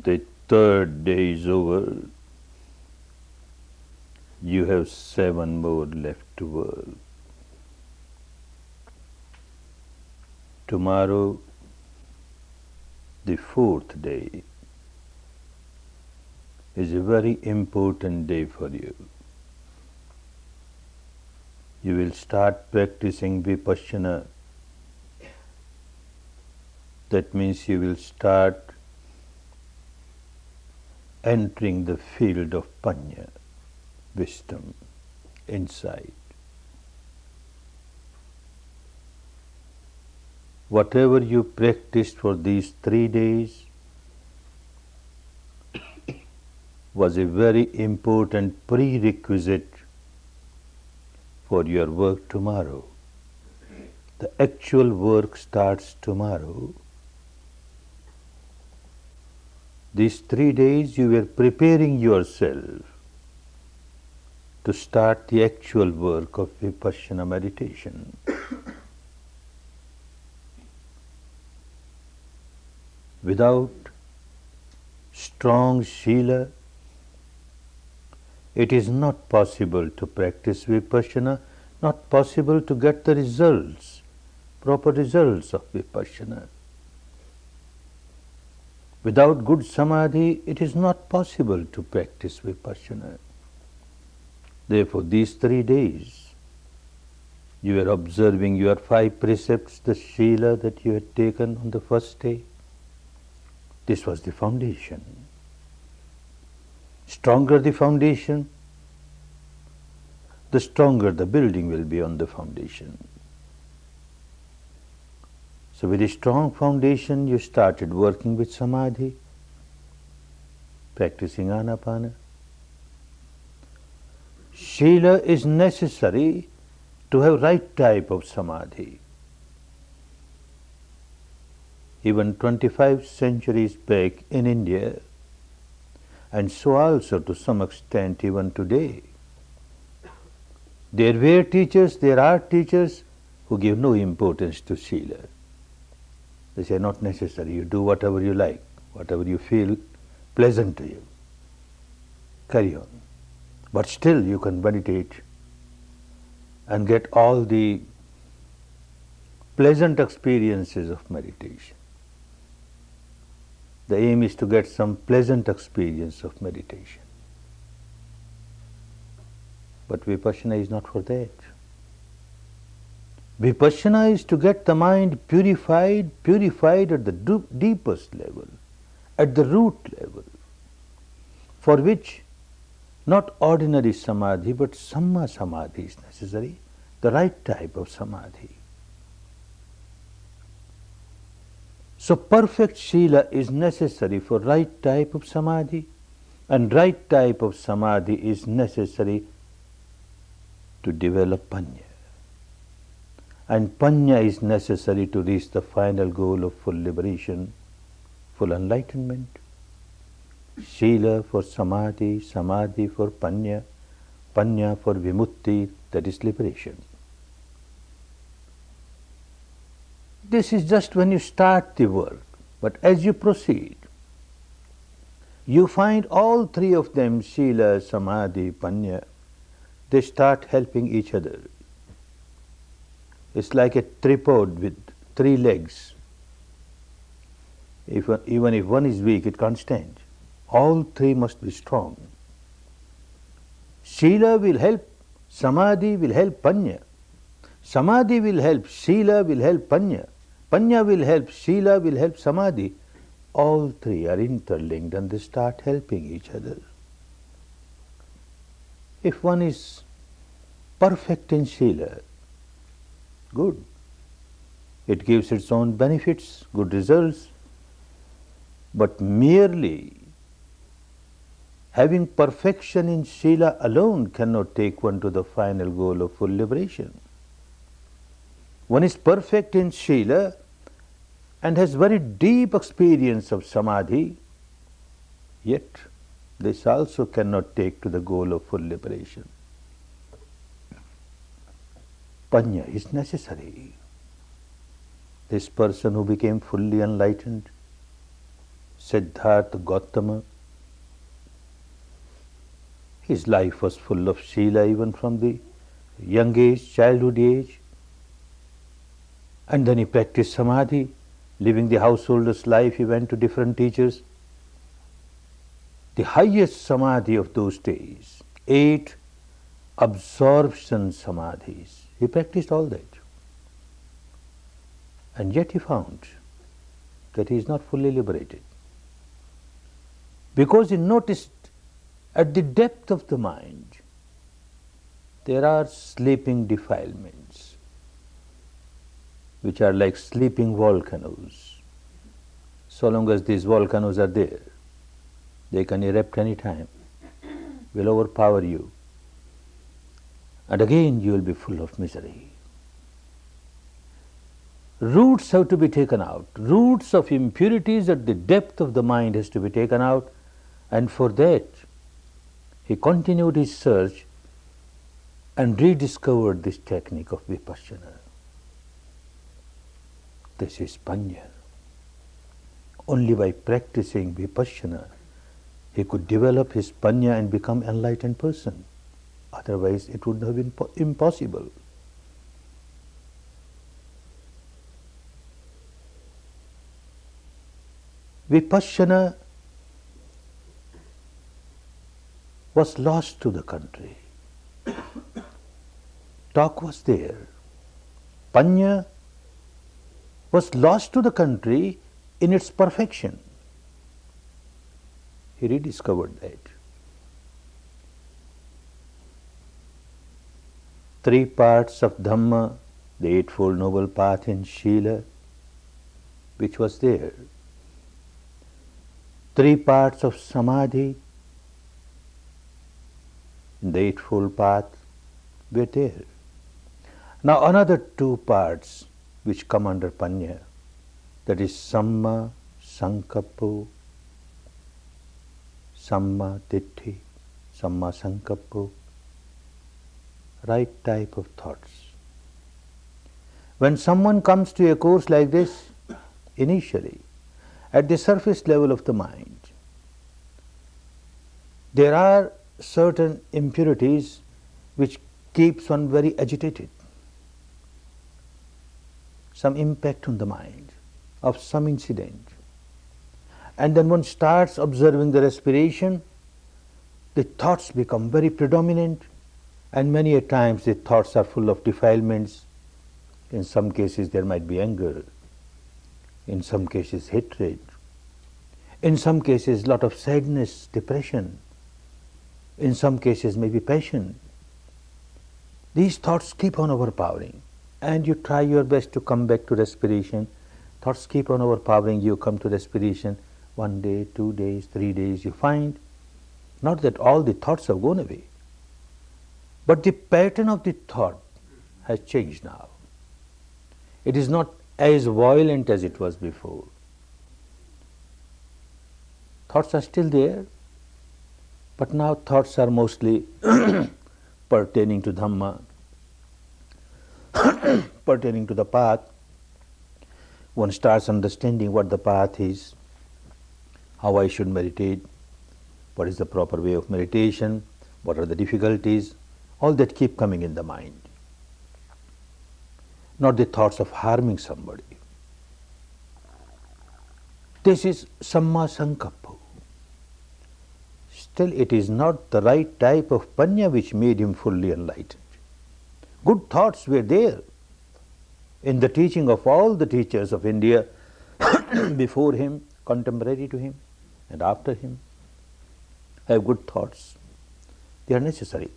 The third day is over. You have 7 more left to work. Tomorrow, the fourth day, is a very important day for you. You will start practicing vipassana. That means you will start entering the field of panya, wisdom, insight. Whatever you practiced for these 3 days was a very important prerequisite for your work tomorrow. The actual work starts tomorrow. These 3 days you were preparing yourself to start the actual work of vipassana meditation. Without strong sila, it is not possible to practice vipassana, not possible to get the results, proper results of vipassana. Without good samadhi, it is not possible to practice vipassana. Therefore, these 3 days, you are observing your 5 precepts, the sila that you had taken on the first day. This was the foundation. Stronger the foundation, the stronger the building will be on the foundation. So with a strong foundation, you started working with samadhi, practicing anapana. Sila is necessary to have right type of samadhi. Even 25 centuries back in India, and so also to some extent even today, there were teachers, there are teachers who give no importance to sila. They say, not necessary, you do whatever you like, whatever you feel pleasant to you. Carry on. But still you can meditate and get all the pleasant experiences of meditation. The aim is to get some pleasant experience of meditation. But vipassana is not for that. Vipassana is to get the mind purified at the deepest level, at the root level, for which not ordinary samadhi but samma samadhi is necessary, the right type of samadhi. So perfect sila is necessary for right type of samadhi, and right type of samadhi is necessary to develop panya. And panya is necessary to reach the final goal of full liberation, full enlightenment. Sila for samadhi, samadhi for panya, panya for vimutti, that is liberation. This is just when you start the work, but as you proceed, you find all 3 of them, sila, samadhi, panya, they start helping each other. It's like a tripod with 3 legs. Even if one is weak, it can't stand. All 3 must be strong. Sila will help, samadhi will help panya. Samadhi will help, sila will help panya. Panya will help, sila will help samadhi. All 3 are interlinked and they start helping each other. If one is perfect in sila, good. It gives its own benefits, good results. But merely having perfection in sila alone cannot take one to the final goal of full liberation. One is perfect in sila and has very deep experience of samadhi, yet this also cannot take to the goal of full liberation. Panya is necessary. This person who became fully enlightened Siddhartha Gautama. His life was full of Sila even from the young age, childhood age. And then he practiced Samadhi, living the householder's life. He went to different teachers. The highest Samadhi of those days, 8 absorption Samadhis. He practiced all that. And yet he found that he is not fully liberated. Because he noticed at the depth of the mind, there are sleeping defilements, which are like sleeping volcanoes. So long as these volcanoes are there, they can erupt any time, will overpower you, and again you will be full of misery. Roots have to be taken out. Roots of impurities at the depth of the mind has to be taken out, and for that he continued his search and rediscovered this technique of vipassana. This is panya. Only by practicing vipassana he could develop his panya and become an enlightened person. Otherwise it would have been impossible. Vipassana was lost to the country. Talk was there. Panya was lost to the country in its perfection. He rediscovered that. 3 parts of Dhamma, the Eightfold Noble Path in Sila, which was there. 3 parts of Samadhi, the Eightfold Path, were there. Now another 2 parts which come under Panya, that is Samma Sankappo, Samma Ditti, Samma Sankappo, right type of thoughts. When someone comes to a course like this, initially, at the surface level of the mind, there are certain impurities which keeps one very agitated. Some impact on the mind of some incident. And then one starts observing the respiration, the thoughts become very predominant, and many a times the thoughts are full of defilements. In some cases there might be anger, in some cases hatred, in some cases lot of sadness, depression, in some cases maybe passion. These thoughts keep on overpowering, and you try your best to come back to respiration. Thoughts keep on overpowering, you come to respiration. 1 day, 2 days, 3 days, you find not that all the thoughts have gone away, but the pattern of the thought has changed now. It is not as violent as it was before. Thoughts are still there, but now thoughts are mostly pertaining to Dhamma, pertaining to the path. One starts understanding what the path is, how I should meditate, what is the proper way of meditation, what are the difficulties, all that keep coming in the mind. Not the thoughts of harming somebody. This is Samma Sankappa. Still it is not the right type of panya which made him fully enlightened. Good thoughts were there in the teaching of all the teachers of India before him, contemporary to him, and after him. Have good thoughts. They are necessary.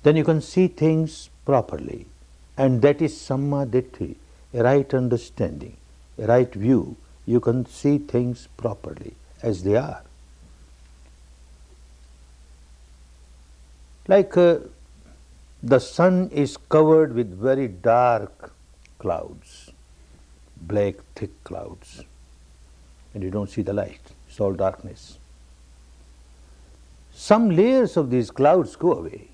Then you can see things properly. And that is Samma Ditti, a right understanding, a right view. You can see things properly as they are. Like the sun is covered with very dark clouds, black thick clouds, and you don't see the light, it's all darkness. Some layers of these clouds go away.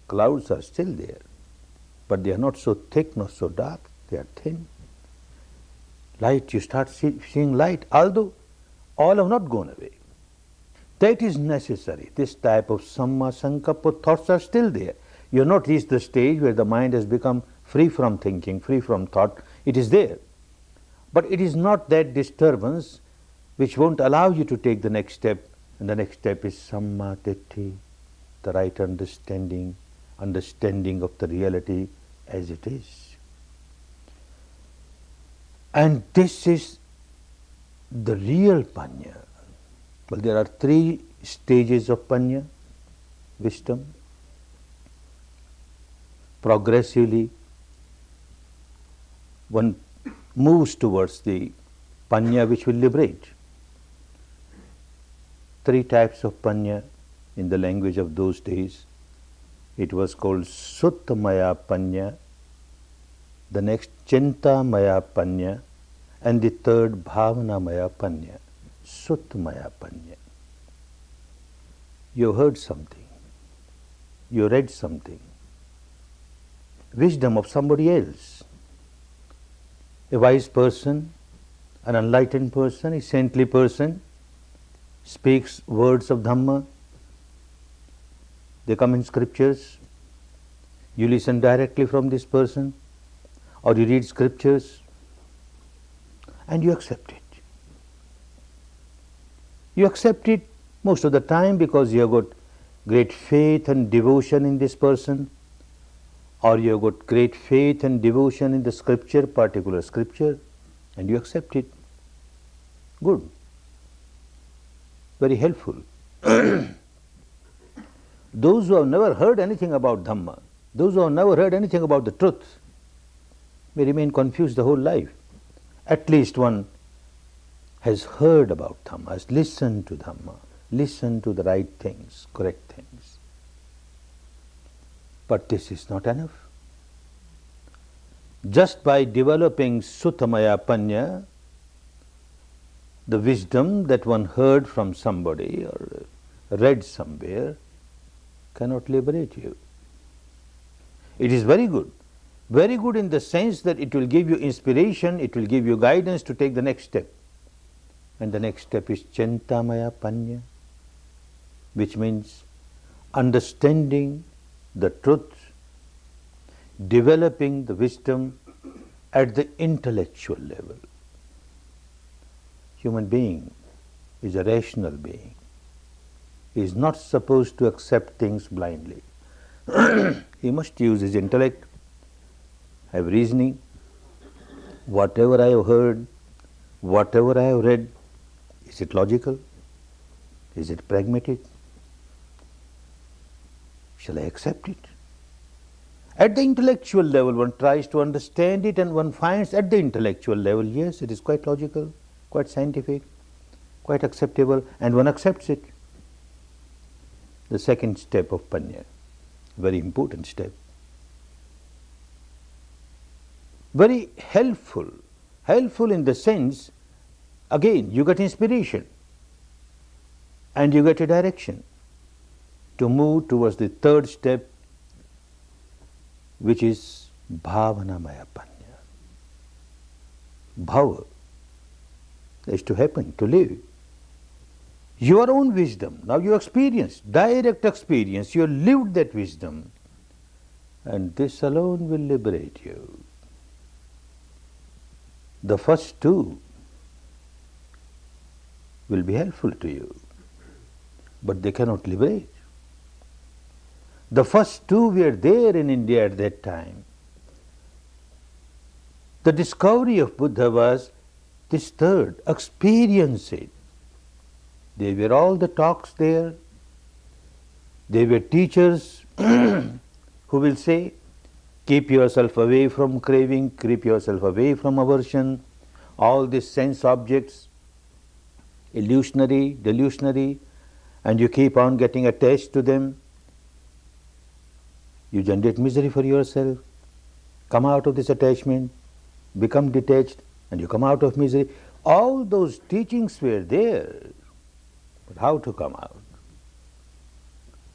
Clouds are still there, but they are not so thick, not so dark, they are thin. Light, you start seeing light, although All have not gone away. That is necessary. This type of samma sankappa thoughts are still there. You have not reached the stage where the mind has become free from thinking, free from thought. It is there. But it is not that disturbance which won't allow you to take the next step. And the next step is samma ditthi, the right understanding, understanding of the reality as it is. And this is the real panya. Well, there are three stages of panya, wisdom. Progressively, one moves towards the panya which will liberate. Three types of panya in the language of those days. It was called Suttamaya panya, the next Chintamaya panya, and the third Bhavanamaya panya. Suttamaya panya. You heard something, you read something, wisdom of somebody else. A wise person, an enlightened person, a saintly person speaks words of Dhamma. They come in scriptures. You listen directly from this person, or you read scriptures and you accept it. You accept it most of the time because you have got great faith and devotion in this person, or you have got great faith and devotion in the scripture, particular scripture, and you accept it. Good. Very helpful. Those who have never heard anything about Dhamma, those who have never heard anything about the truth, may remain confused the whole life. At least one has heard about Dhamma, has listened to Dhamma, listened to the right things, correct things. But this is not enough. Just by developing Suttamaya panya, the wisdom that one heard from somebody or read somewhere, cannot liberate you. It is very good in the sense that it will give you inspiration, it will give you guidance to take the next step. And the next step is Chintamaya panya, which means understanding the truth, developing the wisdom at the intellectual level. Human being is a rational being. He is not supposed to accept things blindly. He must use his intellect, have reasoning. Whatever I have heard, whatever I have read, is it logical? Is it pragmatic? Shall I accept it? At the intellectual level, one tries to understand it and one finds at the intellectual level, yes, it is quite logical, quite scientific, quite acceptable, and one accepts it. The second step of panya, very important step. Very helpful in the sense, again, you get inspiration and you get a direction to move towards the third step, which is Bhavanamaya panya. Bhava is to happen, to live. Your own wisdom, now you experience, direct experience, you have lived that wisdom, and this alone will liberate you. The first two will be helpful to you, but they cannot liberate. The first two were there in India at that time. The discovery of Buddha was this third, experience it. There were all the talks there. There were teachers who will say, keep yourself away from craving, keep yourself away from aversion, all these sense objects, illusionary, delusionary, and you keep on getting attached to them. You generate misery for yourself. Come out of this attachment, become detached, and you come out of misery. All those teachings were there. But how to come out?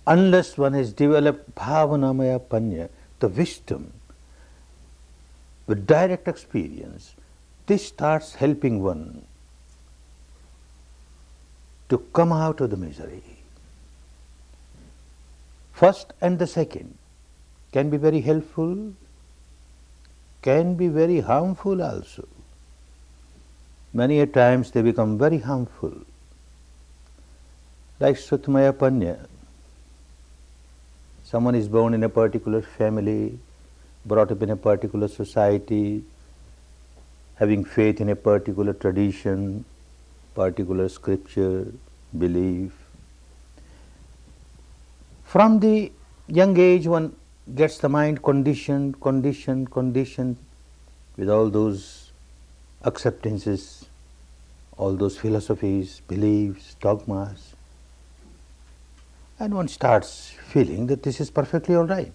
Unless one has developed Bhavanamaya panya, the wisdom, with direct experience, this starts helping one to come out of the misery. First and the second can be very helpful, can be very harmful also. Many a times they become very harmful. Like Sutmaya Panya, someone is born in a particular family, brought up in a particular society, having faith in a particular tradition, particular scripture, belief. From the young age one gets the mind conditioned with all those acceptances, all those philosophies, beliefs, dogmas, and one starts feeling that this is perfectly all right.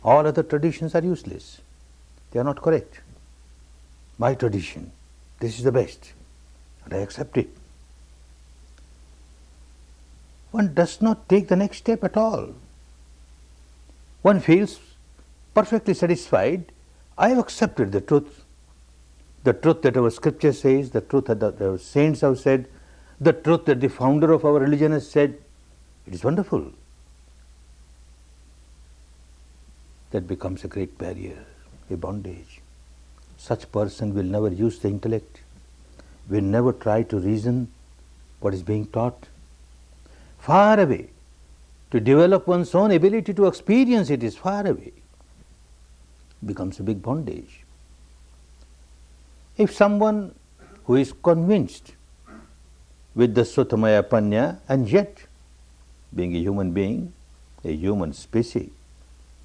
All other traditions are useless. They are not correct. My tradition, this is the best, and I accept it. One does not take the next step at all. One feels perfectly satisfied. I have accepted the truth that our scripture says, the truth that our saints have said, the truth that the founder of our religion has said. It is wonderful. That becomes a great barrier, a bondage. Such person will never use the intellect, will never try to reason what is being taught. Far away. To develop one's own ability to experience it is far away. Becomes a big bondage. If someone who is convinced with the Sutamaya Panya and yet, being a human being, a human species,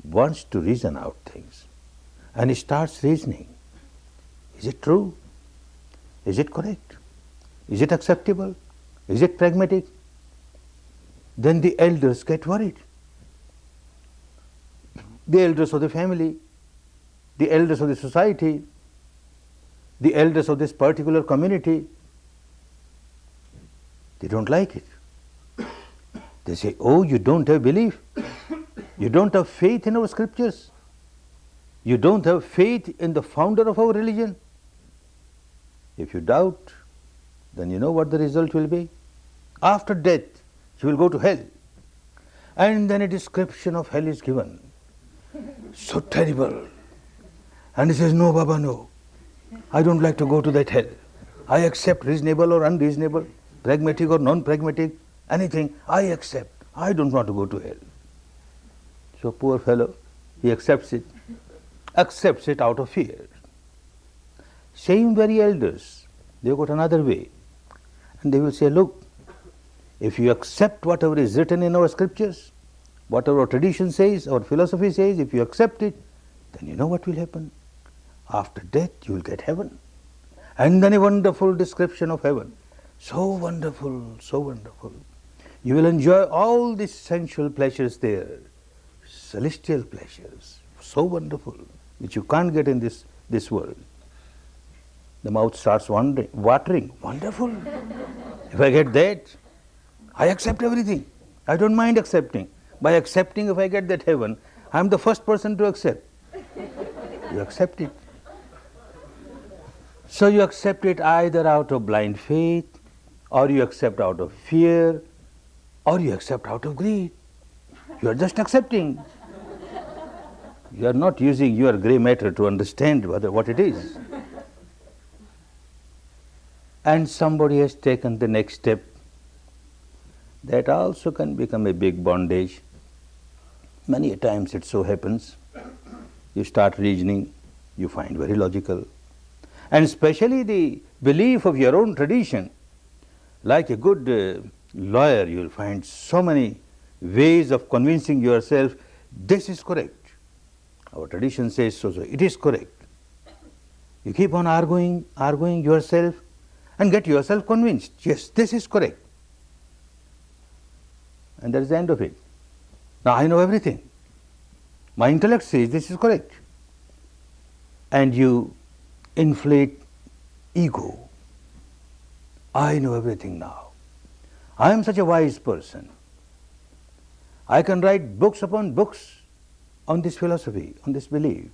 wants to reason out things and he starts reasoning, is it true? Is it correct? Is it acceptable? Is it pragmatic? Then the elders get worried. The elders of the family, the elders of the society, the elders of this particular community, they don't like it. They say, oh, you don't have belief, you don't have faith in our scriptures, you don't have faith in the founder of our religion. If you doubt, then you know what the result will be. After death, you will go to hell. And then a description of hell is given. So terrible. And he says, no, Baba, no. I don't like to go to that hell. I accept reasonable or unreasonable, pragmatic or non-pragmatic, anything, I accept. I don't want to go to hell. So poor fellow, he accepts it out of fear. Same very elders, they got another way. And they will say, look, if you accept whatever is written in our scriptures, whatever our tradition says, our philosophy says, if you accept it, then you know what will happen. After death, you will get heaven. And then a wonderful description of heaven. So wonderful, so wonderful. You will enjoy all these sensual pleasures there, celestial pleasures, so wonderful, which you can't get in this world. The mouth starts watering, wonderful. If I get that, I accept everything. I don't mind accepting. By accepting, if I get that heaven, I am the first person to accept. You accept it. So you accept it either out of blind faith, or you accept out of fear, or you accept out of greed. You are just accepting. You are not using your grey matter to understand what it is. And somebody has taken the next step. That also can become a big bondage. Many a times it so happens. You start reasoning, you find very logical. And especially the belief of your own tradition. Like a good lawyer, you will find so many ways of convincing yourself, this is correct. Our tradition says so, it is correct. You keep on arguing yourself and get yourself convinced, yes, this is correct. And that is the end of it. Now I know everything. My intellect says this is correct. And you inflate ego. I know everything now. I am such a wise person. I can write books upon books on this philosophy, on this belief.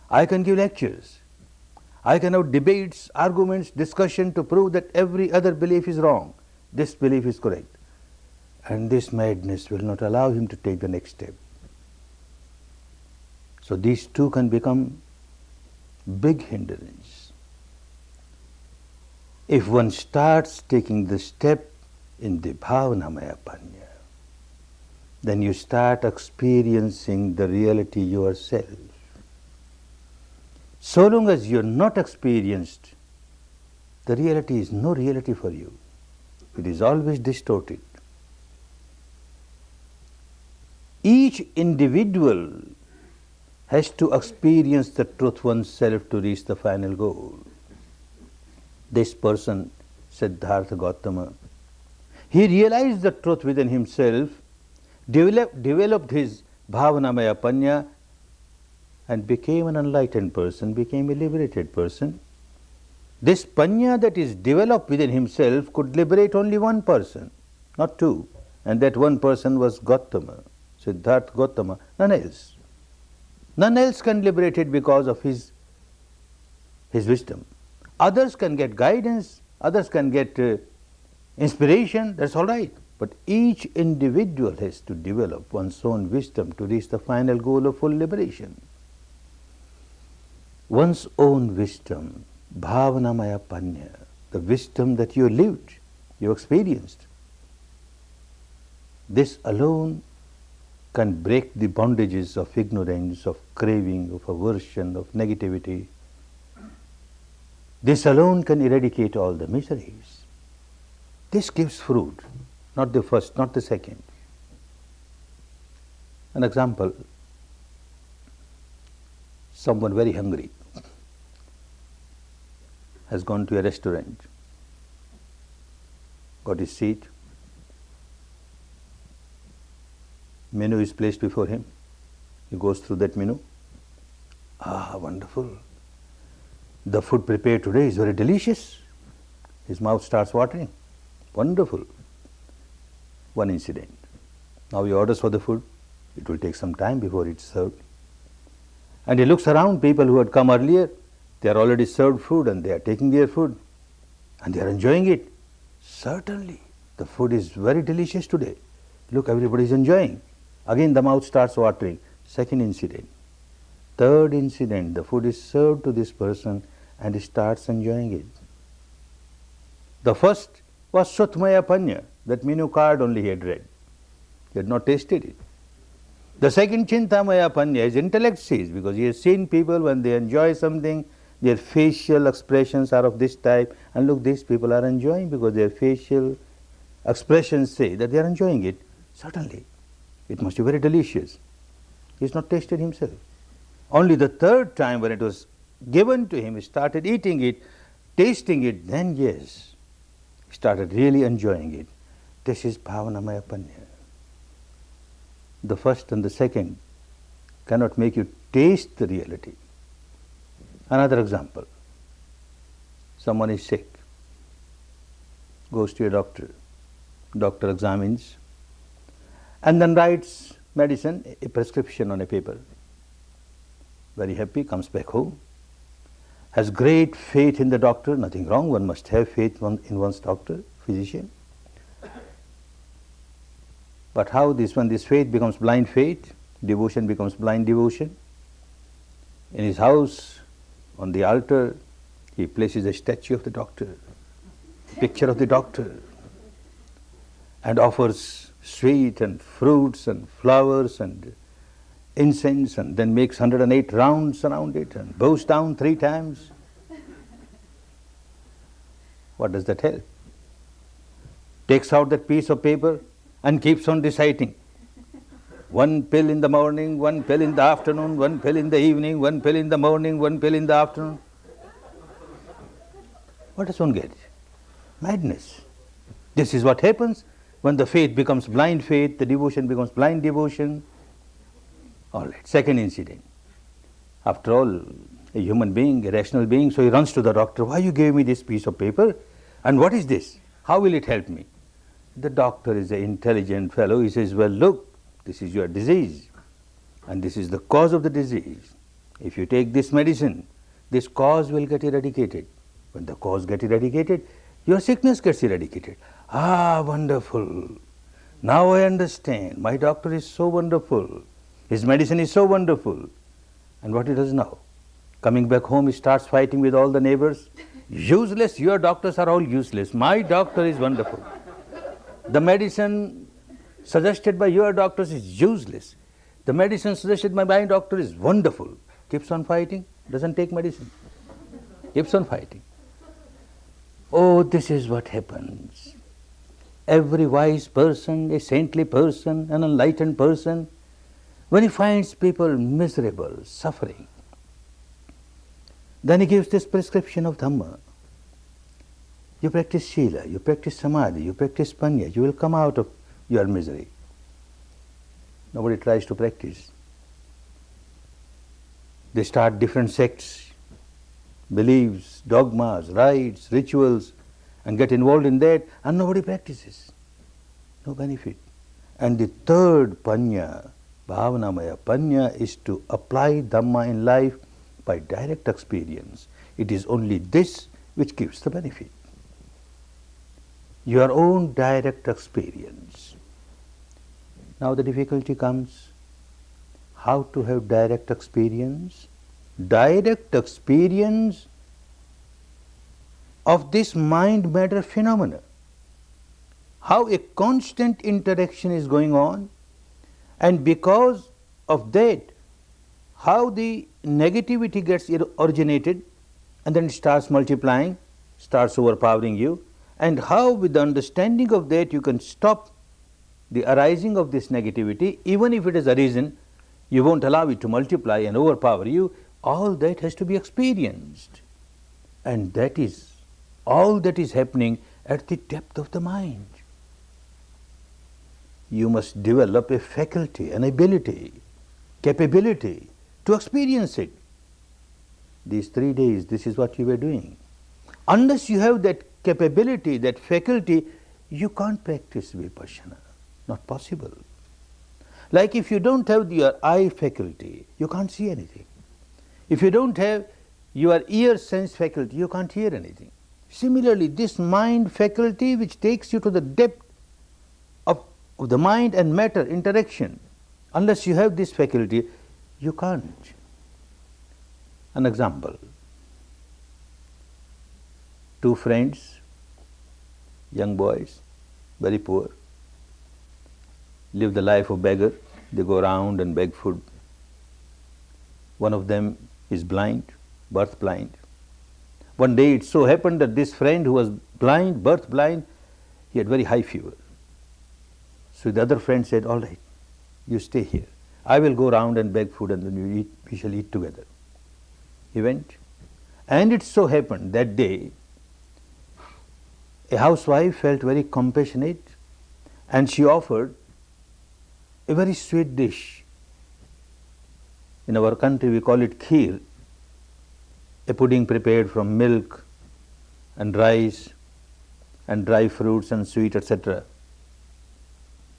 I can give lectures. I can have debates, arguments, discussion to prove that every other belief is wrong. This belief is correct. And this madness will not allow him to take the next step. So these two can become big hindrance. If one starts taking the step in the Bhavanamaya Panya, then you start experiencing the reality yourself. So long as you are not experienced, the reality is no reality for you. It is always distorted. Each individual has to experience the truth oneself to reach the final goal. This person, Siddhartha Gautama, he realized the truth within himself, developed his Bhavanamaya Panya, and became an enlightened person, became a liberated person. This Panya that is developed within himself could liberate only one person, not two. And that one person was Gautama, Siddhartha Gautama, none else. None else can liberate it because of his wisdom. Others can get guidance, others can get inspiration, that's all right. But each individual has to develop one's own wisdom to reach the final goal of full liberation. One's own wisdom, Bhavanamaya Panya, the wisdom that you lived, you experienced. This alone can break the bondages of ignorance, of craving, of aversion, of negativity. This alone can eradicate all the miseries. This gives fruit, not the first, not the second. An example, someone very hungry has gone to a restaurant, got his seat, menu is placed before him, he goes through that menu. Ah, wonderful. The food prepared today is very delicious. His mouth starts watering. Wonderful. One incident. Now he orders for the food. It will take some time before it's served. And he looks around, people who had come earlier, they are already served food and they are taking their food and they are enjoying it. Certainly, the food is very delicious today. Look, everybody is enjoying. Again the mouth starts watering. Second incident. Third incident, the food is served to this person and he starts enjoying it. The first was Sutmaya Panya, that menu card only he had read. He had not tasted it. The second Chintamaya Panya, his intellect sees, because he has seen people when they enjoy something, their facial expressions are of this type, and look, these people are enjoying because their facial expressions say that they are enjoying it. Certainly, it must be very delicious. He has not tasted himself. Only the third time when it was given to him, he started eating it, tasting it, then yes, he started really enjoying it. This is Bhavanamaya Panya. The first and the second cannot make you taste the reality. Another example, someone is sick, goes to a doctor, doctor examines and then writes medicine, a prescription on a paper. Very happy, comes back home, has great faith in the doctor, nothing wrong, one must have faith in one's doctor, physician. But how when this faith becomes blind faith, devotion becomes blind devotion? In his house, on the altar, he places a statue of the doctor, picture of the doctor, and offers sweet and fruits and flowers and incense, and then makes 108 rounds around it and bows down 3 times. What does that help? Takes out that piece of paper and keeps on reciting. 1 pill in the morning, 1 pill in the afternoon, 1 pill in the evening, 1 pill in the morning, 1 pill in the afternoon. What does one get? Madness. This is what happens when the faith becomes blind faith, the devotion becomes blind devotion. All right, second incident. After all, a human being, a rational being, so he runs to the doctor. Why you gave me this piece of paper? And what is this? How will it help me? The doctor is an intelligent fellow. He says, well, look, this is your disease and this is the cause of the disease. If you take this medicine this cause will get eradicated. When the cause gets eradicated, your sickness gets eradicated. Ah, wonderful. Now I understand. My doctor is so wonderful. His medicine is so wonderful. And what he does now? Coming back home, he starts fighting with all the neighbors. Useless, your doctors are all useless. My doctor is wonderful. The medicine suggested by your doctors is useless. The medicine suggested by my doctor is wonderful. Keeps on fighting, doesn't take medicine. Keeps on fighting. Oh, this is what happens. Every wise person, a saintly person, an enlightened person, when he finds people miserable, suffering, then he gives this prescription of Dhamma. You practice Sila, you practice Samadhi, you practice Panya, you will come out of your misery. Nobody tries to practice. They start different sects, beliefs, dogmas, rites, rituals, and get involved in that, and nobody practices. No benefit. And the third Panya, Bhavanamaya Panya, is to apply Dhamma in life by direct experience. It is only this which gives the benefit. Your own direct experience. Now the difficulty comes, how to have direct experience? Direct experience of this mind-matter phenomena. How a constant interaction is going on, and because of that, how the negativity gets originated and then it starts multiplying, starts overpowering you, and how with the understanding of that you can stop the arising of this negativity. Even if it has arisen, you won't allow it to multiply and overpower you. All that has to be experienced, and that is all that is happening at the depth of the mind. You must develop a faculty, an ability, capability to experience it. These 3 days, this is what you were doing. Unless you have that capability, that faculty, you can't practice vipassana. Not possible. Like if you don't have your eye faculty, you can't see anything. If you don't have your ear sense faculty, you can't hear anything. Similarly, this mind faculty which takes you to the depth of the mind and matter interaction, unless you have this faculty, you can't. An example. 2 friends, young boys, very poor, live the life of beggar. They go around and beg food. One of them is blind, birth blind. One day it so happened that this friend who was blind, birth blind, he had very high fever. So the other friend said, all right, you stay here. I will go around and beg food and then we shall eat together. He went. And it so happened that day, a housewife felt very compassionate and she offered a very sweet dish. In our country we call it kheer, a pudding prepared from milk and rice and dry fruits and sweet, etc.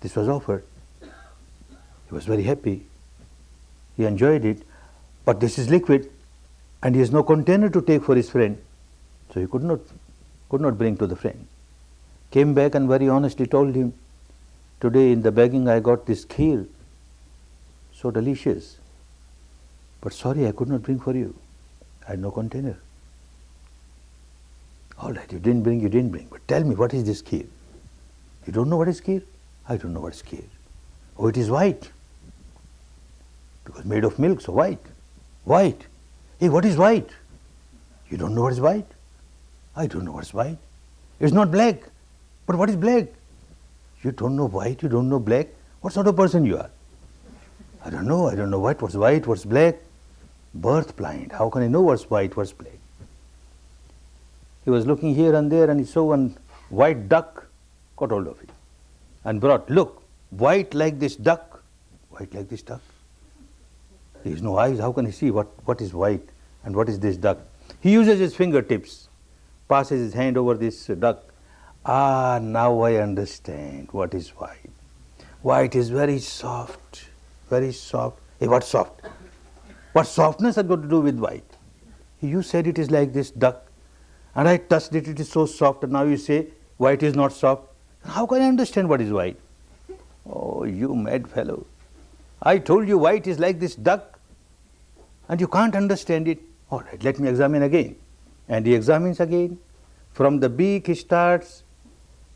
This was offered. He was very happy. He enjoyed it. But this is liquid and he has no container to take for his friend. So he could not bring to the friend. Came back and very honestly told him, today in the begging I got this kheer, so delicious. But sorry, I could not bring for you. I had no container. All right, you didn't bring. But tell me, what is this kheer? You don't know what is kheer? I don't know what is kheer. Oh, it is white. Because made of milk, so white. White. Hey, what is white? You don't know what is white? I don't know what is white. It's not black. But what is black? You don't know white, you don't know black. What sort of person you are? I don't know what's white, what's black. Birth blind. How can I know what's white, what's black? He was looking here and there and he saw one white duck, caught hold of it and brought, look, white like this duck, white like this duck. He has no eyes, how can he see what is white and what is this duck? He uses his fingertips, passes his hand over this duck. Ah, now I understand what is white. White is very soft, very soft. Hey, what's soft? What softness has got to do with white? You said it is like this duck, and I touched it, it is so soft, and now you say white is not soft. How can I understand what is white? Oh, you mad fellow. I told you white is like this duck, and you can't understand it. All right, let me examine again. And he examines again. From the beak he starts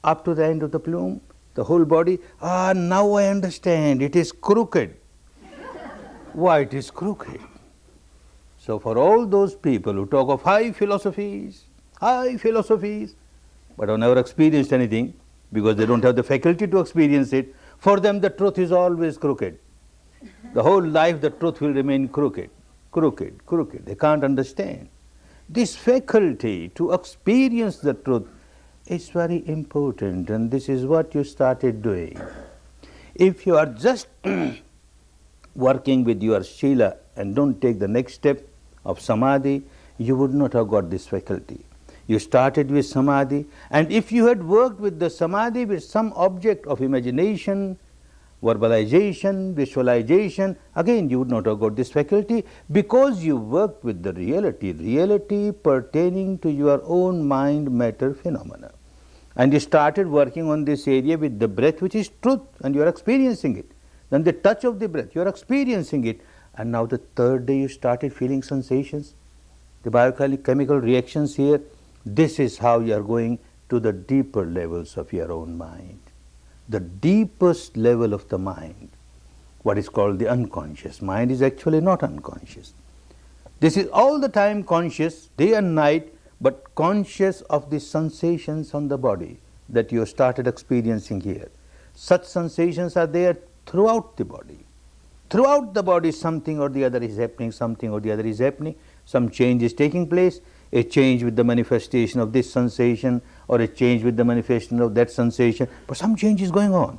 up to the end of the plume, the whole body. Ah, now I understand. It is crooked. Why it is crooked? So for all those people who talk of high philosophies, but have never experienced anything because they don't have the faculty to experience it, for them the truth is always crooked. The whole life the truth will remain crooked. They can't understand. This faculty to experience the truth is very important, and this is what you started doing. If you are just working with your Shila and don't take the next step of Samadhi, you would not have got this faculty. You started with Samadhi, and if you had worked with the Samadhi with some object of imagination, verbalization, visualization, again you would not have got this faculty, because you worked with the reality pertaining to your own mind matter phenomena. And you started working on this area with the breath, which is truth, and you are experiencing it. Then the touch of the breath, you are experiencing it. And now the third day you started feeling sensations, the biochemical reactions here. This is how you are going to the deeper levels of your own mind. The deepest level of the mind, what is called the unconscious mind, is actually not unconscious. This is all the time conscious, day and night, but conscious of the sensations on the body that you started experiencing here. Such sensations are there throughout the body. Throughout the body something or the other is happening, some change is taking place, a change with the manifestation of this sensation or a change with the manifestation of that sensation, but some change is going on.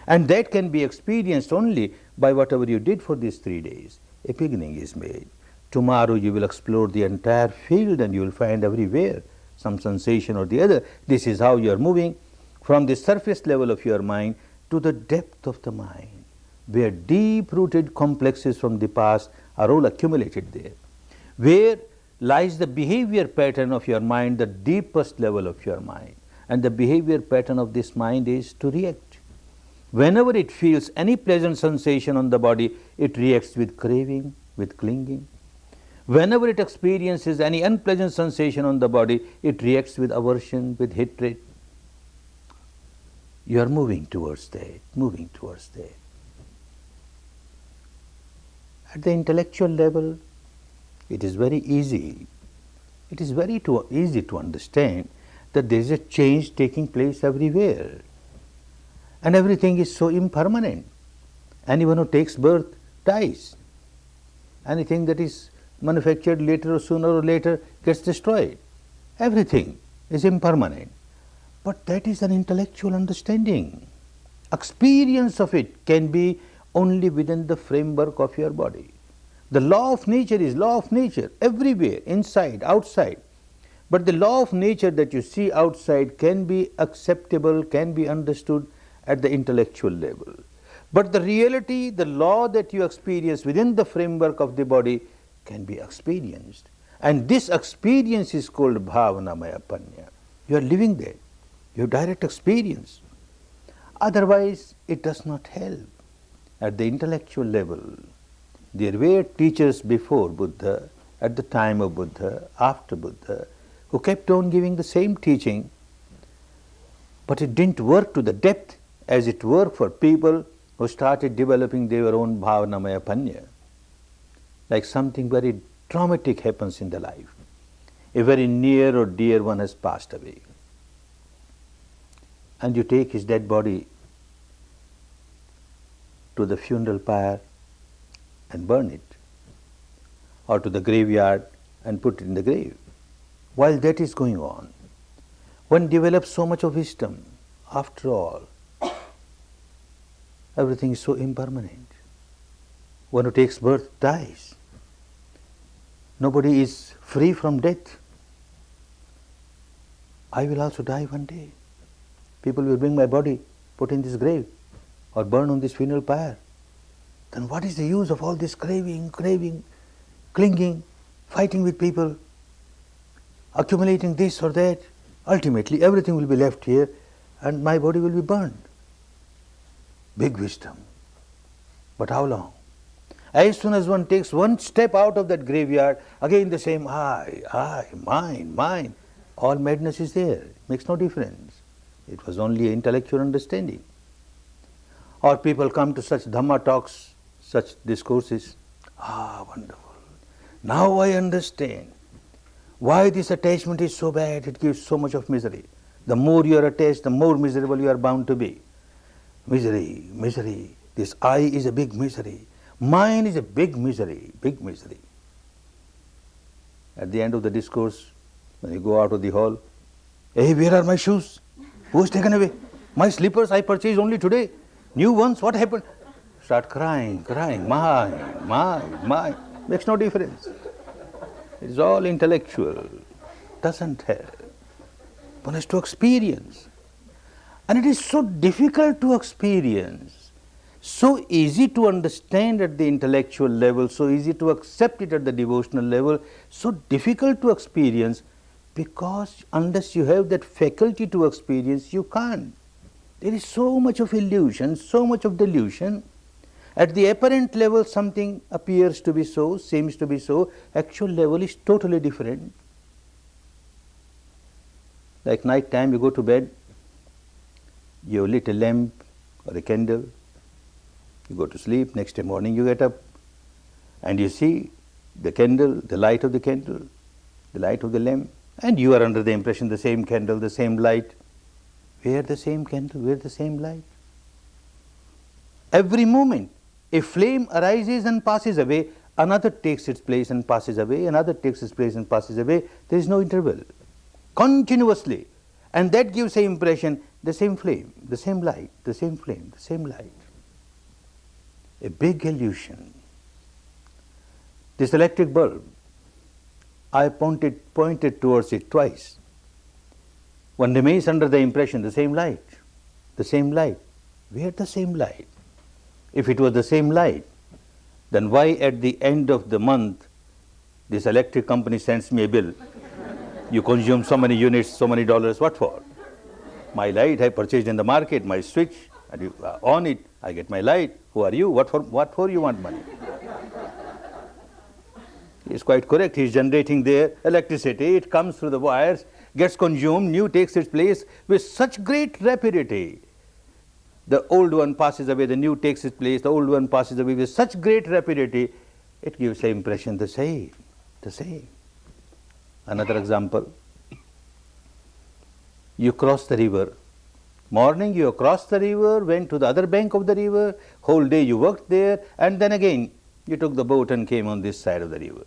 And that can be experienced only by whatever you did for these 3 days. A beginning is made. Tomorrow you will explore the entire field and you will find everywhere some sensation or the other. This is how you are moving from the surface level of your mind to the depth of the mind, where deep-rooted complexes from the past are all accumulated there, where lies the behavior pattern of your mind, the deepest level of your mind. And the behavior pattern of this mind is to react. Whenever it feels any pleasant sensation on the body, it reacts with craving, with clinging. Whenever it experiences any unpleasant sensation on the body, it reacts with aversion, with hatred. You are moving towards that. At the intellectual level, it is very easy. It is very easy to understand that there is a change taking place everywhere. And everything is so impermanent. Anyone who takes birth dies. Anything that is manufactured later or sooner or later gets destroyed. Everything is impermanent. But that is an intellectual understanding. Experience of it can be only within the framework of your body. The law of nature is law of nature everywhere, inside, outside. But the law of nature that you see outside can be acceptable, can be understood at the intellectual level. But the reality, the law that you experience within the framework of the body can be experienced. And this experience is called bhavanamaya panya. You are living there. You have direct experience. Otherwise, it does not help. At the intellectual level, there were teachers before Buddha, at the time of Buddha, after Buddha, who kept on giving the same teaching, but it didn't work to the depth as it worked for people who started developing their own bhavanamaya panya. Like something very traumatic happens in the life. A very near or dear one has passed away. And you take his dead body to the funeral pyre and burn it, or to the graveyard and put it in the grave. While that is going on, one develops so much of wisdom. After all, everything is so impermanent. One who takes birth dies. Nobody is free from death. I will also die one day. People will bring my body, put in this grave, or burn on this funeral pyre. Then what is the use of all this craving, clinging? fighting with people, accumulating this or that. Ultimately, everything will be left here and my body will be burned. Big wisdom. But how long? As soon as one takes one step out of that graveyard, again the same I, mine. All madness is there. Makes no difference. It was only intellectual understanding. Or people come to such Dhamma talks, such discourses. Wonderful. Now I understand why this attachment is so bad. It gives so much of misery. The more you are attached, the more miserable you are bound to be. Misery, misery. This I is a big misery. Mine is a big misery, big misery. At the end of the discourse, when you go out of the hall, hey, where are my shoes? Who has taken away? My slippers I purchased only today. New ones, what happened? Start crying, mine. Makes no difference. It's all intellectual. Doesn't have. One has to experience. And it is so difficult to experience, so easy to understand at the intellectual level, so easy to accept it at the devotional level, so difficult to experience, because unless you have that faculty to experience, you can't. There is so much of illusion, so much of delusion. At the apparent level, something appears to be so, seems to be so, actual level is totally different. Like night time, you go to bed, you lit a lamp or a candle, you go to sleep, next day morning you get up and you see the candle, the light of the candle, the light of the lamp, and you are under the impression the same candle, the same light. Where the same candle, where the same light? Every moment a flame arises and passes away, another takes its place and passes away, another takes its place and passes away. There is no interval. Continuously. And that gives the impression, the same flame, the same light, the same flame, the same light. A big illusion. This electric bulb, I pointed towards it twice. One remains under the impression, the same light, the same light. Where the same light? If it was the same light, then why at the end of the month this electric company sends me a bill? You consume so many units, so many dollars, what for? My light I purchased in the market, my switch, and you on it, I get my light. Who are you? What for you want money? He is quite correct. He is generating their electricity. It comes through the wires, gets consumed, new takes its place with such great rapidity. The old one passes away, the new takes its place, the old one passes away with such great rapidity, it gives the impression the same, the same. Another example, you cross the river. Morning you cross the river, went to the other bank of the river, whole day you worked there, and then again you took the boat and came on this side of the river.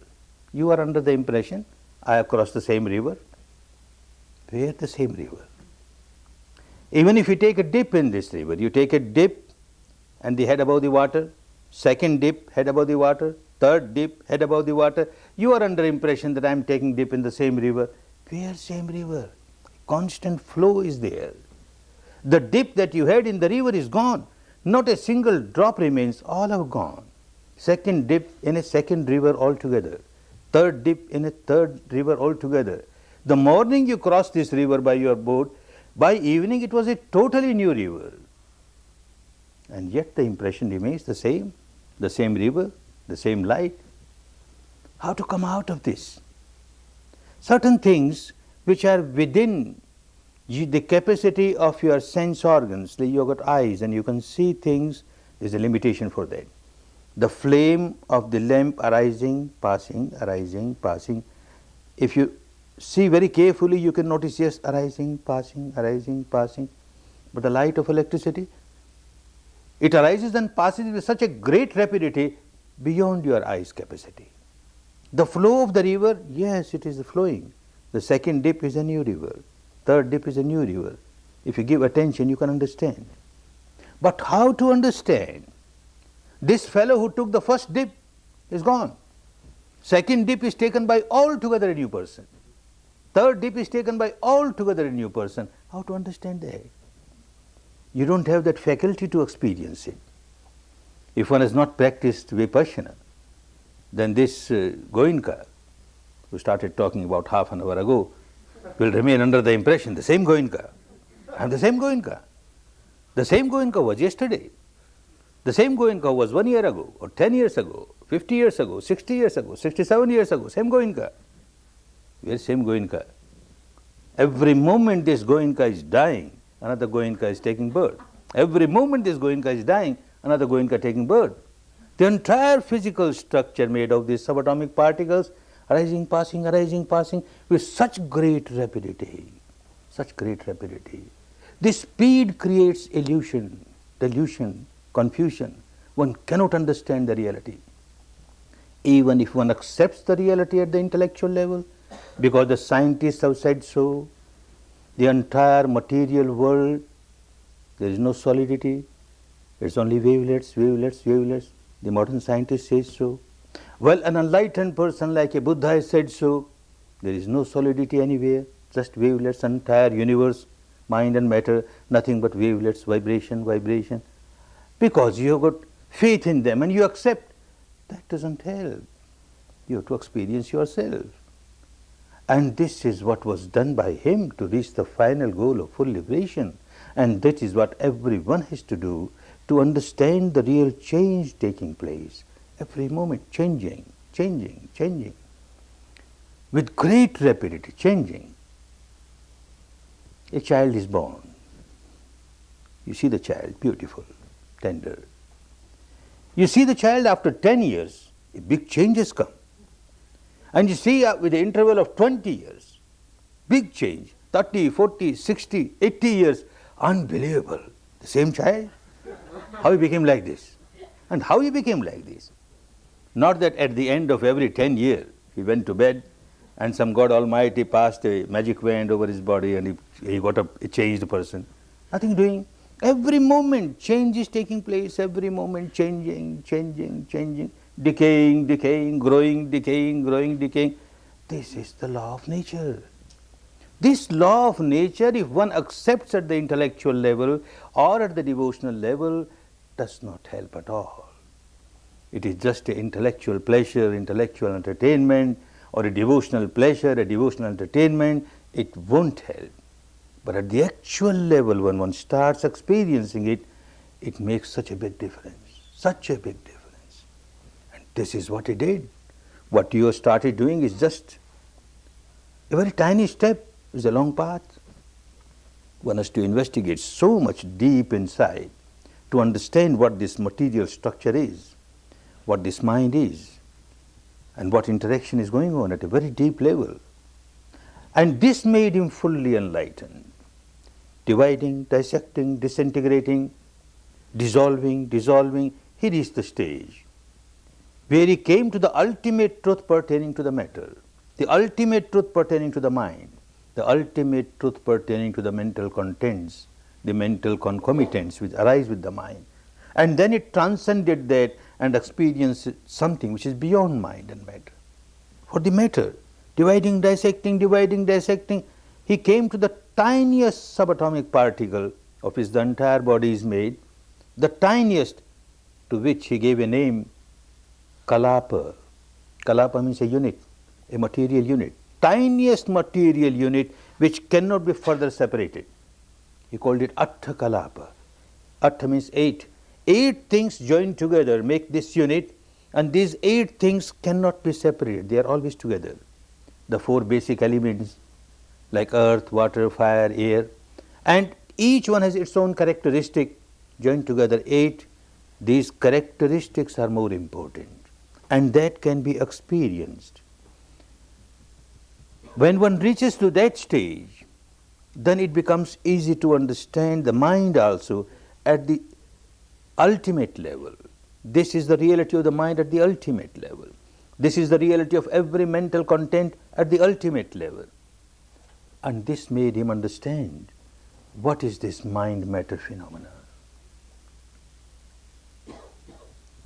You are under the impression, I have crossed the same river. Where the same river? Even if you take a dip in this river, you take a dip and the head above the water, second dip, head above the water, third dip, head above the water, you are under impression that I am taking dip in the same river. Where same river? Constant flow is there. The dip that you had in the river is gone. Not a single drop remains, all have gone. Second dip in a second river altogether. Third dip in a third river altogether. The morning you crossed this river by your boat, by evening it was a totally new river. And yet the impression remains the same river, the same light. How to come out of this? Certain things which are within the capacity of your sense organs, like you have got eyes and you can see things, there is a limitation for that. The flame of the lamp arising, passing, if you see very carefully, you can notice, yes, arising, passing. But the light of electricity, it arises and passes with such a great rapidity beyond your eye's capacity. The flow of the river, yes, it is flowing. The second dip is a new river. Third dip is a new river. If you give attention, you can understand. But how to understand? This fellow who took the first dip is gone. Second dip is taken by altogether a new person. Third dip is taken by altogether a new person. How to understand that? You don't have that faculty to experience it. If one has not practiced vipassana, then this Goenka, who started talking about half an hour ago, will remain under the impression, the same Goenka. I am the same Goenka. The same Goenka was yesterday. The same Goenka was 1 year ago, or 10 years ago, 50 years ago, 60 years ago, 67 years ago, same Goenka. We are same Goenka. Every moment this Goenka is dying, another Goenka is taking birth. Every moment this Goenka is dying, another Goenka taking birth. The entire physical structure made of these subatomic particles arising, passing with such great rapidity, such great rapidity. This speed creates illusion, delusion, confusion. One cannot understand the reality. Even if one accepts the reality at the intellectual level, because the scientists have said so, the entire material world, there is no solidity, it's only wavelets, wavelets, wavelets. The modern scientist says so. Well, an enlightened person like a Buddha has said so. There is no solidity anywhere, just wavelets, entire universe, mind and matter, nothing but wavelets, vibration, vibration. Because you have got faith in them and you accept, that doesn't help. You have to experience yourself. And this is what was done by him to reach the final goal of full liberation. And that is what everyone has to do to understand the real change taking place. Every moment changing, changing, changing. With great rapidity, changing. A child is born. You see the child, beautiful, tender. You see the child after 10 years, a big change has come. And you see with the interval of 20 years, big change, 30, 40, 60, 80 years, unbelievable. The same child, how he became like this. And how he became like this. Not that at the end of every 10 years, he went to bed and some God Almighty passed a magic wand over his body and he got a changed person. Nothing doing. Every moment change is taking place, every moment changing, changing, changing, decaying, decaying, growing, decaying, growing, decaying. This is the law of nature. This law of nature, if one accepts at the intellectual level or at the devotional level, does not help at all. It is just an intellectual pleasure, intellectual entertainment, or a devotional pleasure, a devotional entertainment. It won't help. But at the actual level, when one starts experiencing it, it makes such a big difference, such a big difference. And this is what he did. What you started doing is just a very tiny step, is a long path. One has to investigate so much deep inside to understand what this material structure is, what this mind is, and what interaction is going on at a very deep level. And this made him fully enlightened. Dividing, dissecting, disintegrating, dissolving, dissolving, he reached the stage where he came to the ultimate truth pertaining to the matter, the ultimate truth pertaining to the mind, the ultimate truth pertaining to the mental contents, the mental concomitants which arise with the mind. And then it transcended that and experienced something which is beyond mind and matter. For the matter, dividing, dissecting, he came to the tiniest subatomic particle of which the entire body is made, the tiniest, to which he gave a name, Kalapa. Kalapa means a unit, a material unit, tiniest material unit which cannot be further separated. He called it Atta Kalapa. Atta means 8. 8 things joined together make this unit, and these 8 things cannot be separated. They are always together. The 4 basic elements like earth, water, fire, air, and each one has its own characteristic, joined together 8. These characteristics are more important, and that can be experienced. When one reaches to that stage, then it becomes easy to understand the mind also at the ultimate level. This is the reality of the mind at the ultimate level. This is the reality of every mental content at the ultimate level. And this made him understand what is this mind-matter phenomena.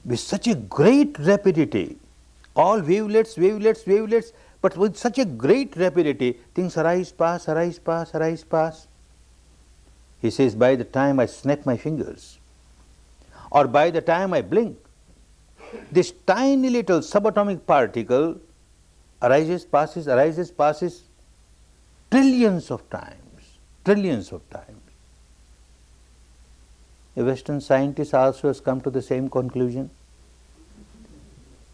With such a great rapidity, all wavelets, wavelets, wavelets, but with such a great rapidity, things arise, pass, arise, pass, arise, pass. He says, by the time I snap my fingers, or by the time I blink, this tiny little subatomic particle arises, passes trillions of times, trillions of times. A Western scientist also has come to the same conclusion.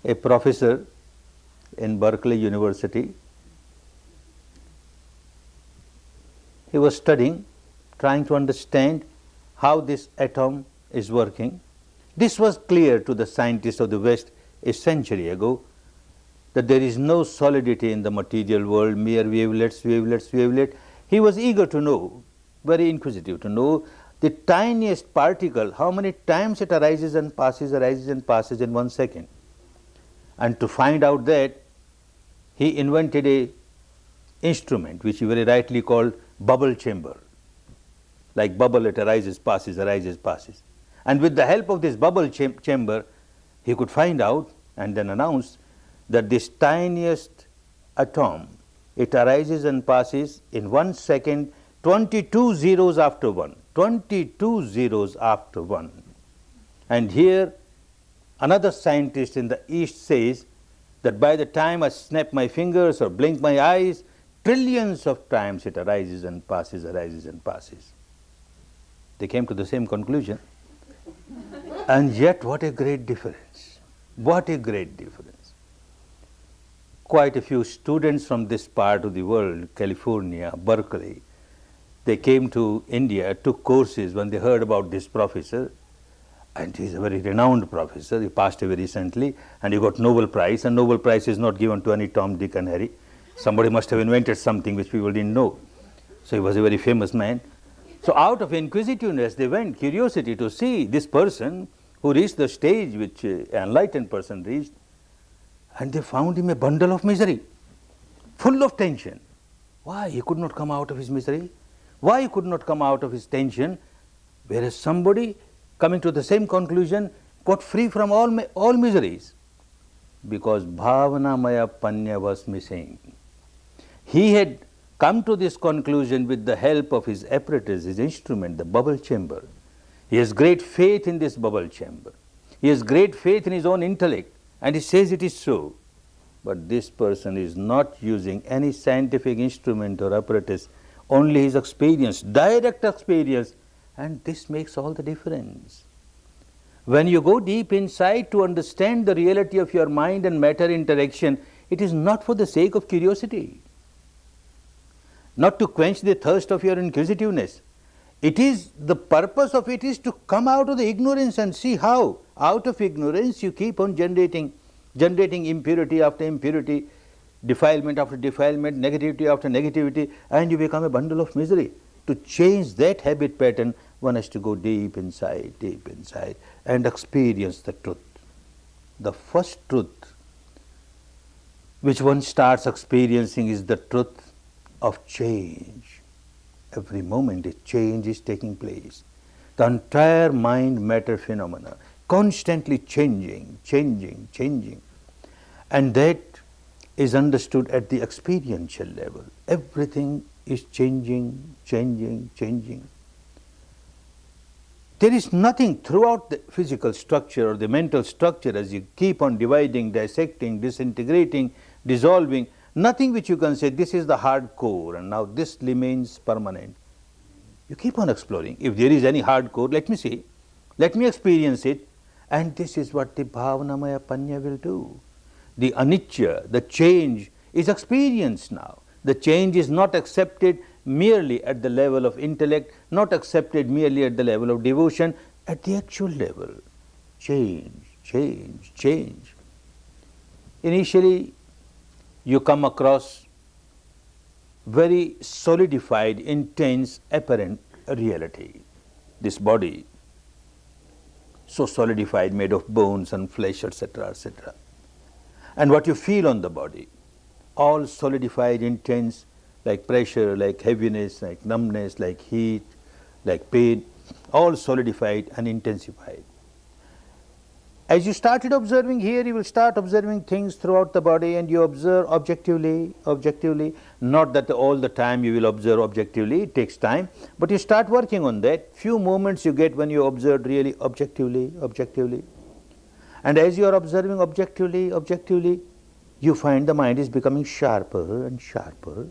A professor in Berkeley University, he was studying, trying to understand how this atom is working. This was clear to the scientists of the West a century ago, that there is no solidity in the material world, mere wavelets, wavelets, wavelets. He was eager to know, very inquisitive to know the tiniest particle, how many times it arises and passes in 1 second. And to find out that, he invented a instrument which he very rightly called bubble chamber. Like bubble, it arises, passes, arises, passes. And with the help of this bubble chamber, he could find out and then announce that this tiniest atom, it arises and passes in 1 second, 22 zeros after 1, 22 zeros after 1. And here another scientist in the East says that by the time I snap my fingers or blink my eyes, trillions of times it arises and passes, arises and passes. They came to the same conclusion. And yet what a great difference, what a great difference. Quite a few students from this part of the world, California, Berkeley, they came to India, took courses when they heard about this professor, and he is a very renowned professor. He passed away recently and he got Nobel Prize, and Nobel Prize is not given to any Tom, Dick and Harry. Somebody must have invented something which people didn't know. So he was a very famous man. So out of inquisitiveness they went, curiosity to see this person who reached the stage which an enlightened person reached, and they found him a bundle of misery, full of tension. Why he could not come out of his misery? Why he could not come out of his tension? Whereas somebody coming to the same conclusion got free from all miseries, because Bhavanamaya Panya was missing. He had come to this conclusion with the help of his apparatus, his instrument, the bubble chamber. He has great faith in this bubble chamber. He has great faith in his own intellect, and he says it is so. But this person is not using any scientific instrument or apparatus, only his experience, direct experience, and this makes all the difference. When you go deep inside to understand the reality of your mind and matter interaction, it is not for the sake of curiosity, not to quench the thirst of your inquisitiveness. It is, the purpose of it is to come out of the ignorance and see how out of ignorance you keep on generating impurity after impurity, defilement after defilement, negativity after negativity, and you become a bundle of misery. To change that habit pattern, one has to go deep inside, and experience the truth. The first truth which one starts experiencing is the truth of change. Every moment a change is taking place. The entire mind-matter phenomena, constantly changing. And that is understood at the experiential level. Everything is changing. There is nothing throughout the physical structure or the mental structure, as you keep on dividing, dissecting, disintegrating, dissolving, nothing which you can say this is the hard core and now this remains permanent. You keep on exploring. If there is any hard core, let me see, let me experience it, and this is what the Bhavanamaya Panya will do. The anicca, the change, is experienced now. The change is not accepted merely at the level of intellect, not accepted merely at the level of devotion, at the actual level. Change. Initially, you come across very solidified, intense, apparent reality. This body, so solidified, made of bones and flesh, etc., etc. And what you feel on the body, all solidified, intense, like pressure, like heaviness, like numbness, like heat, like pain, all solidified and intensified. As you started observing here, you will start observing things throughout the body, and you observe objectively, not that all the time you will observe objectively, it takes time, but you start working on that. Few moments you get when you observe really objectively. And as you are observing objectively, you find the mind is becoming sharper and sharper.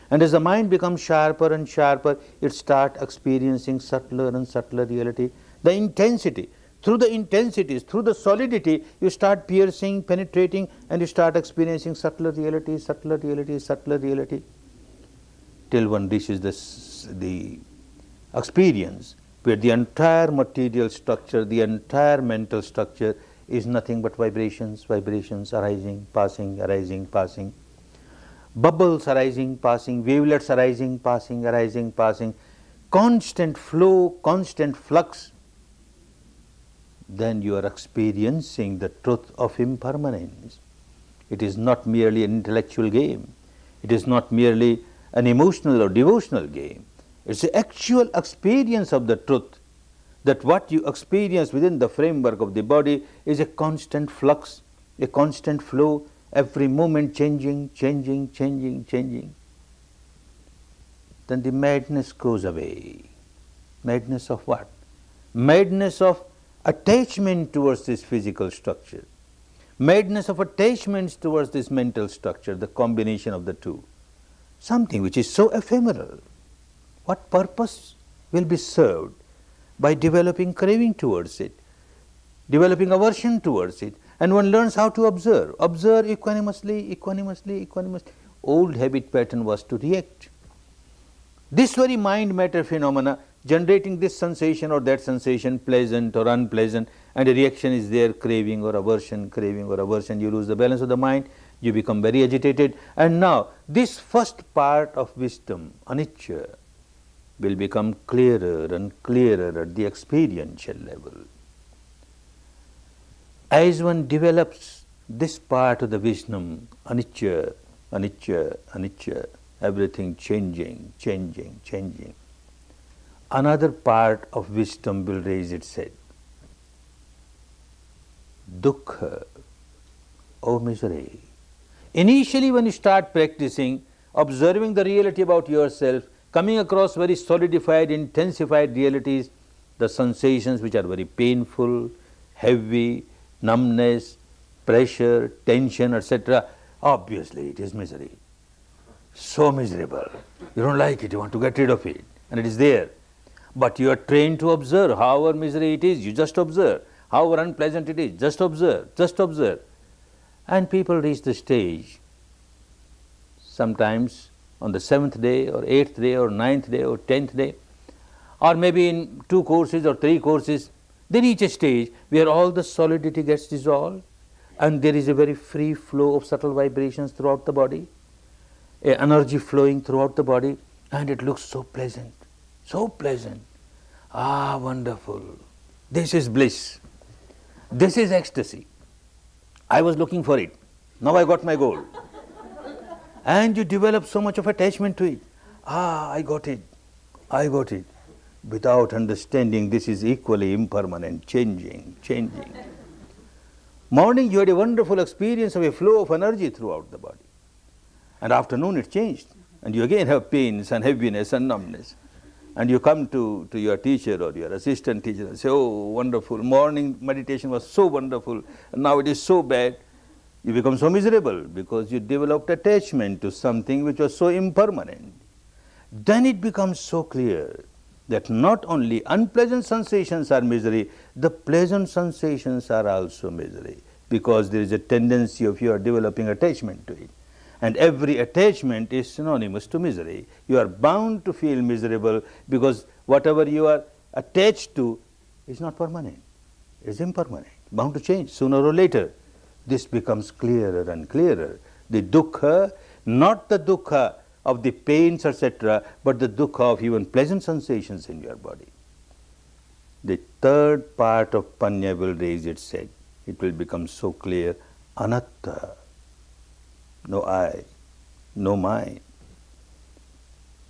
And as the mind becomes sharper and sharper, it starts experiencing subtler and subtler reality. The intensity, through the intensities, through the solidity, you start piercing, penetrating, and you start experiencing subtler reality, subtler reality, subtler reality, till one reaches the experience where the entire material structure, the entire mental structure is nothing but vibrations, vibrations arising, passing, arising, passing. Bubbles arising, passing, wavelets arising, passing, constant flow, constant flux. Then you are experiencing the truth of impermanence. It is not merely an intellectual game. It is not merely an emotional or devotional game. It's the actual experience of the truth, that what you experience within the framework of the body is a constant flux, a constant flow, every moment changing, changing, changing, changing. Then the madness goes away. Madness of what? Madness of attachment towards this physical structure. Madness of attachments towards this mental structure, the combination of the two. Something which is so ephemeral. What purpose will be served by developing craving towards it, developing aversion towards it? And one learns how to observe. Observe equanimously, equanimously, equanimously. Old habit pattern was to react. This very mind-matter phenomena generating this sensation or that sensation, pleasant or unpleasant, and a reaction is there, craving or aversion, you lose the balance of the mind, you become very agitated. And now this first part of wisdom, anicca, will become clearer and clearer at the experiential level. As one develops this part of the wisdom, anicca, anicca, anicca, everything changing, changing, changing, another part of wisdom will raise its head. Dukkha, oh misery. Initially when you start practicing, observing the reality about yourself, coming across very solidified, intensified realities, the sensations which are very painful, heavy, numbness, pressure, tension, etc., obviously it is misery. So miserable. You don't like it, you want to get rid of it, and it is there. But you are trained to observe. However misery it is, you just observe. However unpleasant it is, just observe, just observe. And people reach the stage, sometimes on the 7th day or 8th day or 9th day or 10th day, or maybe in 2 courses or 3 courses, they reach a stage where all the solidity gets dissolved and there is a very free flow of subtle vibrations throughout the body, energy flowing throughout the body, and it looks so pleasant, so pleasant. Ah, wonderful. This is bliss. This is ecstasy. I was looking for it. Now I got my goal. And you develop so much of attachment to it. Ah, I got it. I got it. Without understanding this is equally impermanent, changing, changing. Morning you had a wonderful experience of a flow of energy throughout the body. And afternoon it changed. And you again have pains and heaviness and numbness. And you come to your teacher or your assistant teacher and say, oh, wonderful, morning meditation was so wonderful, and now it is so bad. You become so miserable because you developed attachment to something which was so impermanent. Then it becomes so clear that not only unpleasant sensations are misery, the pleasant sensations are also misery, because there is a tendency of your developing attachment to it. And every attachment is synonymous to misery. You are bound to feel miserable because whatever you are attached to is not permanent, it is impermanent, bound to change sooner or later. This becomes clearer and clearer. The dukkha, not the dukkha of the pains, etc., but the dukkha of even pleasant sensations in your body. The third part of panya will raise its head. It will become so clear. Anatta, no I, no mine.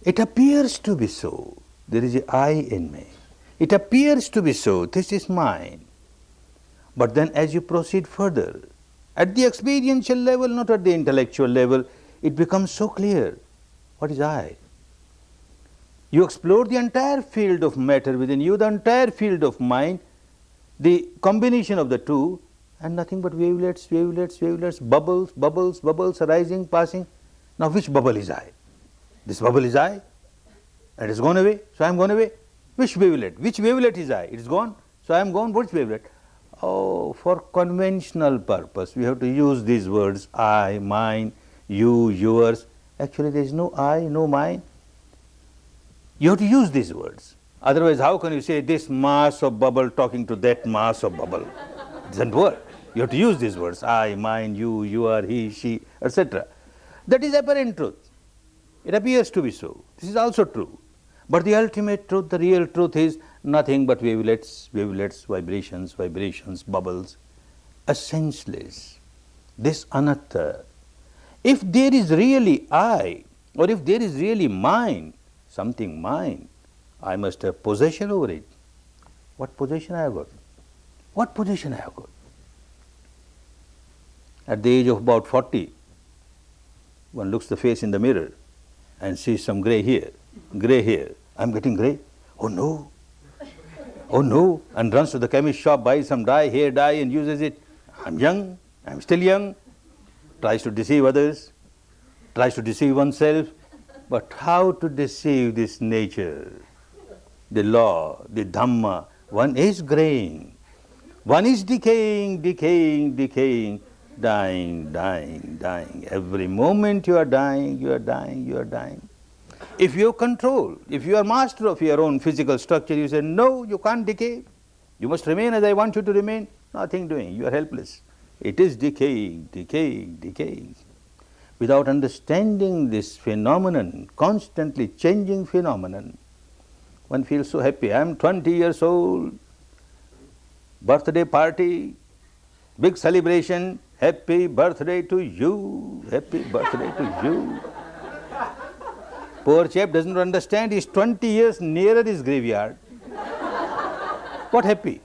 It appears to be so. There is an I in me. It appears to be so. This is mine. But then as you proceed further, at the experiential level, not at the intellectual level, it becomes so clear. What is I? You explore the entire field of matter within you, the entire field of mind, the combination of the two, and nothing but wavelets, wavelets, wavelets, bubbles, bubbles, bubbles arising, passing. Now which bubble is I? This bubble is I, and it's gone away, so I am gone away. Which wavelet? Which wavelet is I? It's gone, so I am gone. Which wavelet? Oh, for conventional purpose, we have to use these words, I, mine, you, yours. Actually, there is no I, no mine. You have to use these words. Otherwise, how can you say this mass of bubble talking to that mass of bubble? It doesn't work. You have to use these words, I, mine, you are, he, she, etc. That is apparent truth. It appears to be so. This is also true. But the ultimate truth, the real truth is nothing but wavelets, wavelets, vibrations, vibrations, bubbles, a senseless. This anatta. If there is really I, or if there is really mine, something mine, I must have possession over it. What possession I have got? What possession I have got? At the age of about 40, one looks the face in the mirror and sees some grey hair. I'm getting grey. Oh no. Oh no. And runs to the chemist shop, buys some dye, hair dye, and uses it. I'm young. I'm still young. Tries to deceive others. Tries to deceive oneself. But how to deceive this nature? The law, the Dhamma. One is graying. One is decaying, decaying, decaying, dying, dying, dying. Every moment you are dying, you are dying, you are dying. If you control, if you are master of your own physical structure, you say, no, you can't decay. You must remain as I want you to remain. Nothing doing. You are helpless. It is decaying, decaying, decaying. Without understanding this phenomenon, constantly changing phenomenon, one feels so happy. I am 20 years old, birthday party, big celebration, happy birthday to you, happy birthday to you. Poor chap doesn't understand, he's 20 years nearer his graveyard. What happy?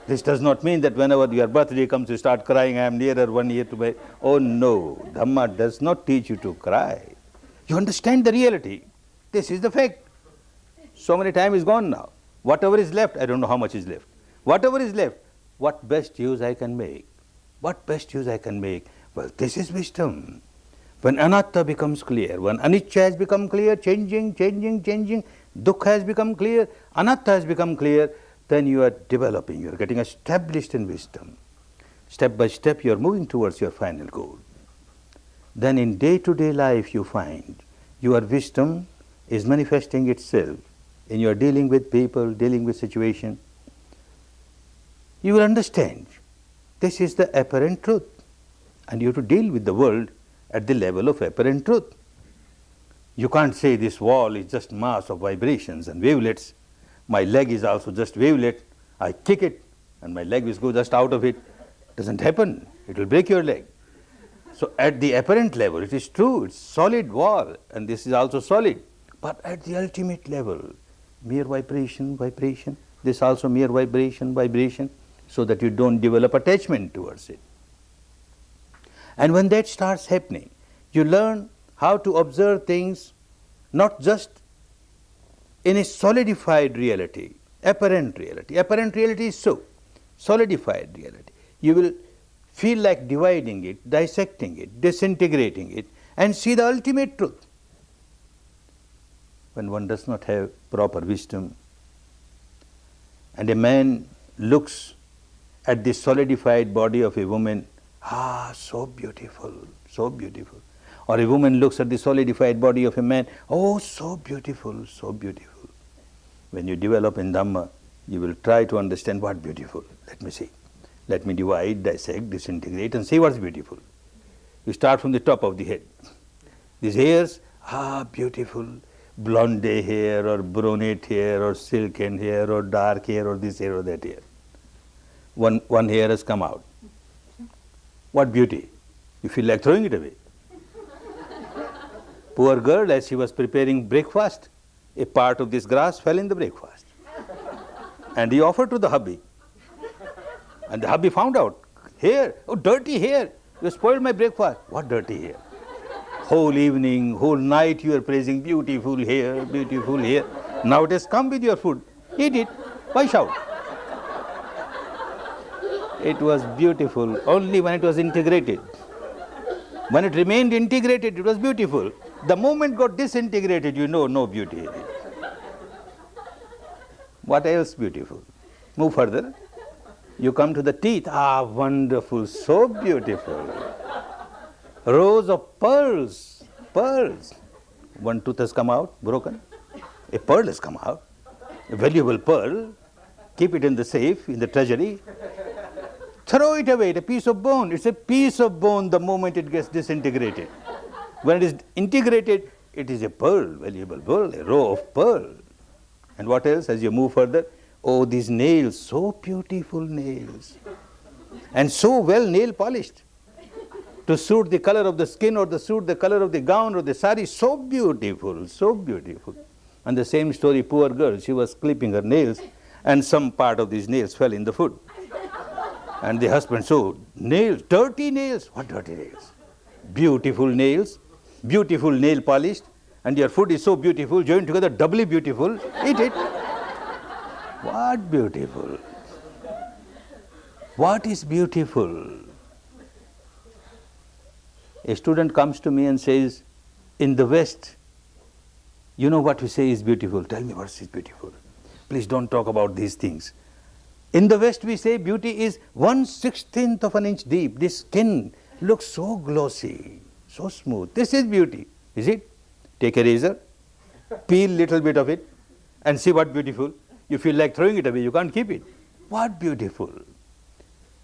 This does not mean that whenever your birthday comes you start crying, I am nearer 1 year to my... Oh no, Dhamma does not teach you to cry. You understand the reality. This is the fact. So many time is gone now. Whatever is left, I don't know how much is left. Whatever is left, what best use I can make? What best use I can make? Well, this is wisdom. When anatta becomes clear, when anicca has become clear, changing, changing, changing, dukkha has become clear, anatta has become clear, then you are developing, you are getting established in wisdom. Step by step you are moving towards your final goal. Then in day-to-day life you find your wisdom is manifesting itself in your dealing with people, dealing with situation. You will understand this is the apparent truth, and you have to deal with the world at the level of apparent truth. You can't say this wall is just mass of vibrations and wavelets. My leg is also just wavelet. I kick it and my leg will go just out of it. Doesn't happen. It will break your leg. So at the apparent level, it is true, it's solid wall, and this is also solid. But at the ultimate level, mere vibration, vibration, this also mere vibration, vibration, so that you don't develop attachment towards it. And when that starts happening, you learn how to observe things not just in a solidified reality, apparent reality. Apparent reality is so, solidified reality. You will feel like dividing it, dissecting it, disintegrating it, and see the ultimate truth. When one does not have proper wisdom, and a man looks at the solidified body of a woman, ah, so beautiful, so beautiful. Or a woman looks at the solidified body of a man, oh, so beautiful, so beautiful. When you develop in Dhamma, you will try to understand what beautiful. Let me see. Let me divide, dissect, disintegrate, and see what's beautiful. You start from the top of the head. These hairs, ah, beautiful. Blonde hair, or brunette hair, or silken hair, or dark hair, or this hair, or that hair. One hair has come out. What beauty! You feel like throwing it away. Poor girl, as she was preparing breakfast, a part of this grass fell in the breakfast. And he offered to the hubby. And the hubby found out, hair, oh, dirty hair, you spoiled my breakfast. What dirty hair? Whole evening, whole night you are praising beautiful hair, beautiful hair. Now it has come with your food. Eat it. Why shout? It was beautiful only when it was integrated. When it remained integrated, it was beautiful. The moment got disintegrated, you know, no beauty in it. What else beautiful? Move further. You come to the teeth. Ah, wonderful, so beautiful. Rows of pearls, pearls. One tooth has come out, broken. A pearl has come out, a valuable pearl. Keep it in the safe, in the treasury. Throw it away, a piece of bone. It's a piece of bone the moment it gets disintegrated. When it is integrated, it is a pearl, valuable pearl, a row of pearl. And what else as you move further? Oh, these nails, so beautiful nails. And so well nail polished. To suit the color of the skin or to suit the color of the gown or the sari, so beautiful, so beautiful. And the same story, poor girl, she was clipping her nails and some part of these nails fell in the food. And the husband, so nails, dirty nails. What dirty nails? Beautiful nails, beautiful nail polished, and your food is so beautiful, joined together, doubly beautiful. Eat it. What beautiful? What is beautiful? A student comes to me and says, in the West, you know what we say is beautiful. Tell me what is beautiful. Please don't talk about these things. In the West, we say beauty is 1/16th of an inch deep. This skin looks so glossy, so smooth. This is beauty. Is it? Take a razor, peel little bit of it, and see what beautiful. You feel like throwing it away, you can't keep it. What beautiful?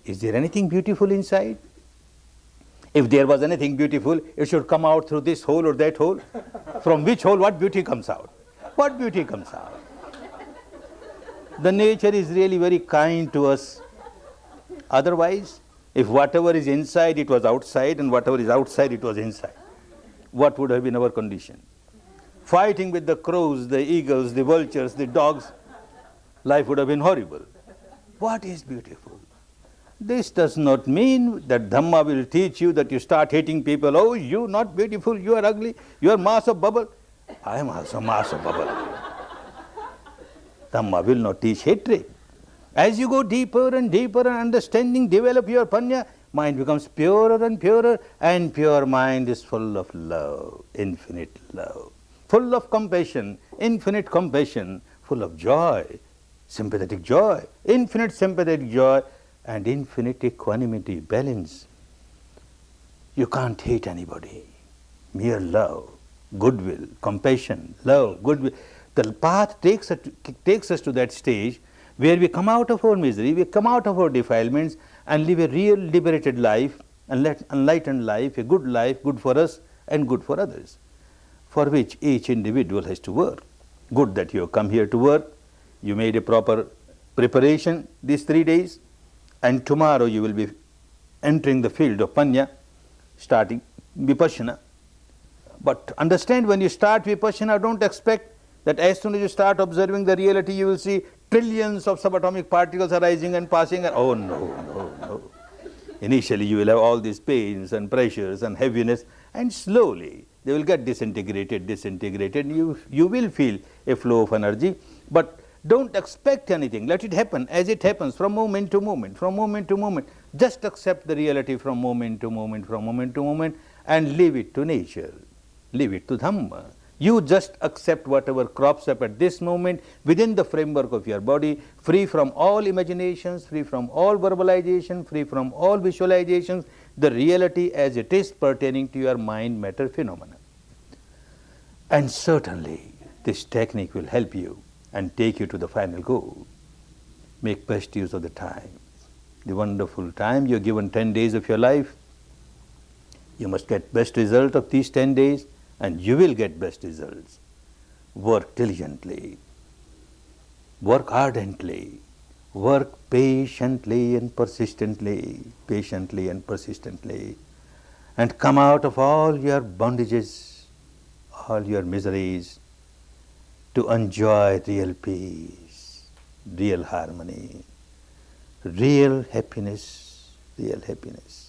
Is there anything beautiful inside? If there was anything beautiful, it should come out through this hole or that hole. From which hole, what beauty comes out? What beauty comes out? The nature is really very kind to us. Otherwise, if whatever is inside, it was outside, and whatever is outside, it was inside, what would have been our condition? Fighting with the crows, the eagles, the vultures, the dogs, life would have been horrible. What is beautiful? This does not mean that Dhamma will teach you that you start hating people. Oh, you not beautiful, you are ugly, you are mass of bubble. I am also mass of bubble. Dhamma will not teach hatred. As you go deeper and deeper in understanding, develop your panya, mind becomes purer and purer, and pure mind is full of love, infinite love, full of compassion, infinite compassion, full of joy, sympathetic joy, infinite sympathetic joy, and infinite equanimity, balance. You can't hate anybody. Mere love, goodwill, compassion, love, goodwill. The path takes us to that stage where we come out of our misery, we come out of our defilements and live a real liberated life, enlightened life, a good life, good for us and good for others, for which each individual has to work. Good that you have come here to work, you made a proper preparation these 3 days, and tomorrow you will be entering the field of panya, starting vipassana. But understand, when you start vipassana, don't expect that as soon as you start observing the reality, you will see trillions of subatomic particles arising and passing. And oh no, no, no. Initially you will have all these pains and pressures and heaviness, and slowly they will get disintegrated. You will feel a flow of energy, but don't expect anything. Let it happen as it happens, from moment to moment, from moment to moment. Just accept the reality from moment to moment, from moment to moment, and leave it to nature, leave it to Dhamma. You just accept whatever crops up at this moment within the framework of your body, free from all imaginations, free from all verbalization, free from all visualizations, the reality as it is pertaining to your mind matter phenomena. And certainly this technique will help you and take you to the final goal. Make best use of the time, the wonderful time. You are given 10 days of your life. You must get best result of these 10 days, and you will get best results. Work diligently, work ardently, work patiently and persistently, and come out of all your bondages, all your miseries, to enjoy real peace, real harmony, real happiness, real happiness.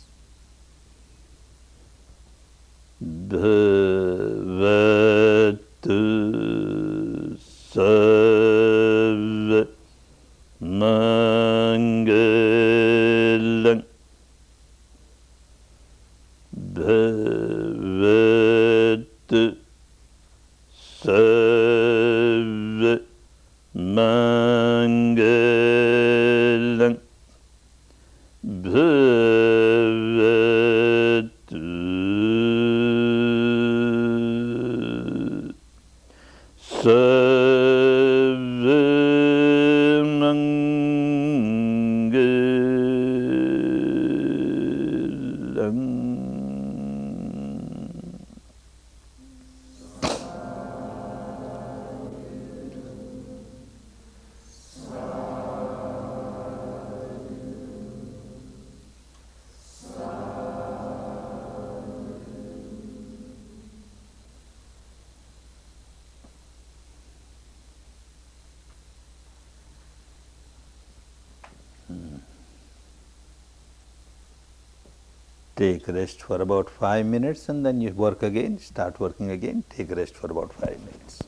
Bhavatu sarva mangal Sarva Mangalam Bhavatu Sarva Mangalam. Take rest for about 5 minutes and then you work again, start working again, take rest for about 5 minutes.